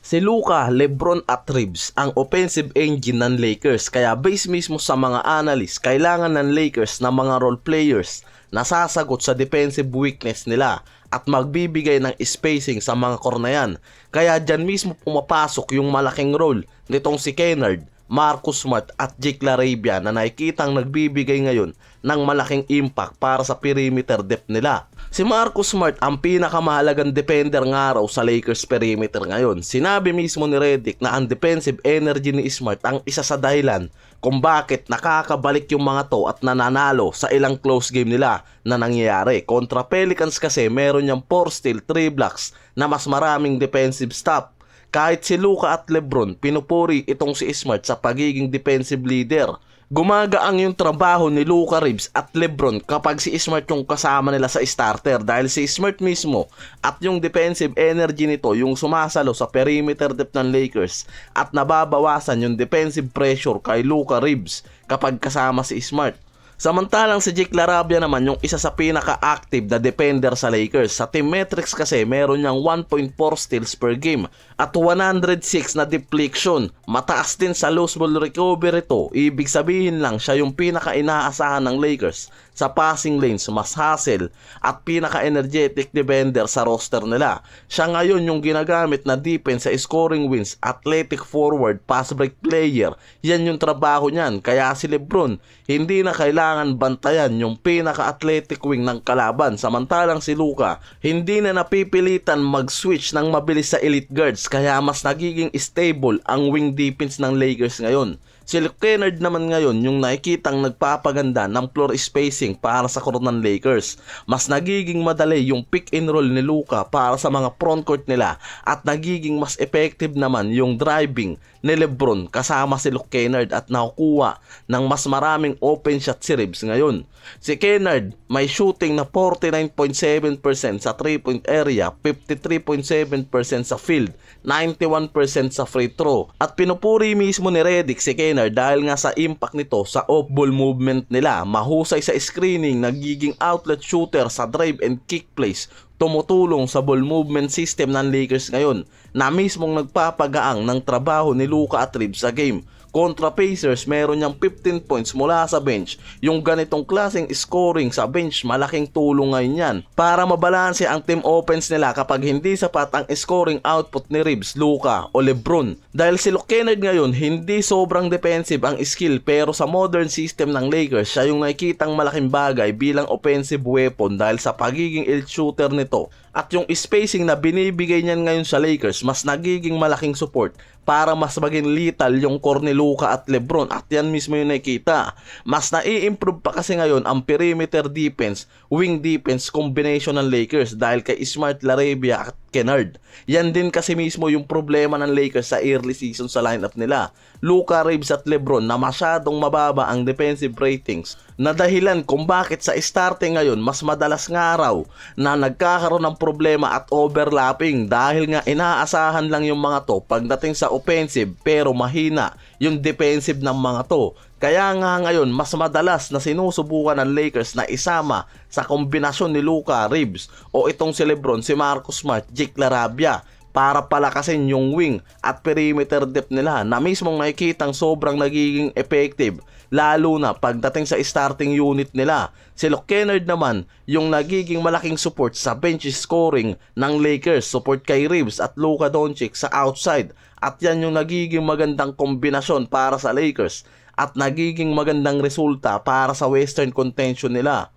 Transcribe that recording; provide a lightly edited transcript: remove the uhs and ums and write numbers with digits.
Si Luka, LeBron at Reeves ang offensive engine ng Lakers, kaya base mismo sa mga analyst, kailangan ng Lakers na mga role players na sasagot sa defensive weakness nila at magbibigay ng spacing sa mga korneyan. Kaya dyan mismo pumapasok yung malaking role nitong si Kennard, Marcus Smart at Jake LaRavia na nakikitang nagbibigay ngayon ng malaking impact para sa perimeter depth nila. Si Marcus Smart ang pinakamahalagang defender nga raw sa Lakers perimeter ngayon. Sinabi mismo ni Redick na ang defensive energy ni Smart ang isa sa dahilan kung bakit nakakabalik yung mga to at nananalo sa ilang close game nila na nangyayari. Kontra Pelicans kasi meron niyang 4 steal, 3 blocks na mas maraming defensive stop. Kahit si Luka at LeBron, pinupuri itong si Smart sa pagiging defensive leader. Gumagaang yung trabaho ni Luka, Reeves at LeBron kapag si Smart yung kasama nila sa starter dahil si Smart mismo at yung defensive energy nito yung sumasalo sa perimeter depth ng Lakers at nababawasan yung defensive pressure kay Luka, Reeves kapag kasama si Smart. Samantalang si Jake LaRavia naman yung isa sa pinaka-active na defender sa Lakers. Sa team metrics kasi meron niyang 1.4 steals per game at 106 na deflection. Mataas din sa loose ball recovery to. Ibig sabihin lang siya yung pinaka-inaasahan ng Lakers sa passing lanes, mas hustle at pinaka-energetic defender sa roster nila. Siya ngayon yung ginagamit na defense sa scoring wins, athletic forward, pass break player. Yan yung trabaho niyan. Kaya si LeBron hindi na kailangan bantayan yung pinaka-athletic wing ng kalaban. Samantalang si Luka hindi na napipilitan mag-switch ng mabilis sa elite guards kaya mas nagiging stable ang wing defense ng Lakers ngayon. Si Kennard naman ngayon yung nakikitang nagpapaganda ng floor spacing para sa core ng Lakers. Mas nagiging madali yung pick and roll ni Luka para sa mga frontcourt nila at nagiging mas effective naman yung driving ni LeBron kasama si Kennard at nakukuha ng mas maraming open shot si Reeves ngayon. Si Kennard may shooting na 49.7% sa 3-point area, 53.7% sa field, 91% sa free throw. At pinupuri mismo ni Redick si Kennard dahil nga sa impact nito sa off-ball movement nila. Mahusay sa screening, nagiging outlet shooter sa drive and kick plays. Tumutulong sa ball movement system ng Lakers ngayon na mismong nagpapagaang ng trabaho ni Luka at Reeves sa game. Kontra Pacers, meron niyang 15 points mula sa bench. Yung ganitong klaseng scoring sa bench, malaking tulong ngayon yan para mabalanse ang team offense nila kapag hindi sapat ang scoring output ni Reeves, Luka o LeBron. Dahil si Kennard ngayon, hindi sobrang defensive ang skill pero sa modern system ng Lakers, siya yung nakikitang malaking bagay bilang offensive weapon dahil sa pagiging elite shooter nito. At yung spacing na binibigay niyan ngayon sa Lakers, mas nagiging malaking support para mas maging lethal yung core ni Luka at LeBron. At yan mismo yung nakikita. Mas nai-improve pa kasi ngayon ang perimeter defense, wing defense combination ng Lakers dahil kay Smart, LaRavia at Kennard. Yan din kasi mismo yung problema ng Lakers sa early season sa lineup nila. Luka, Reeves at LeBron na masyadong mababa ang defensive ratings na dahilan kung bakit sa starting ngayon mas madalas nga raw na nagkakaroon ng problema at overlapping dahil nga inaasahan lang yung mga to pagdating sa offensive pero mahina yung defensive ng mga to. Kaya nga ngayon mas madalas na sinusubukan ng Lakers na isama sa kombinasyon ni Luka, Reeves o itong si LeBron, si Marcus Smart, Jake LaRavia para palakasin yung wing at perimeter depth nila na mismong nakikitang sobrang nagiging effective lalo na pagdating sa starting unit nila. Si Kennard naman yung nagiging malaking support sa bench scoring ng Lakers, support kay Reeves at Luka Doncic sa outside at yan yung nagiging magandang kombinasyon para sa Lakers at nagiging magandang resulta para sa Western contention nila.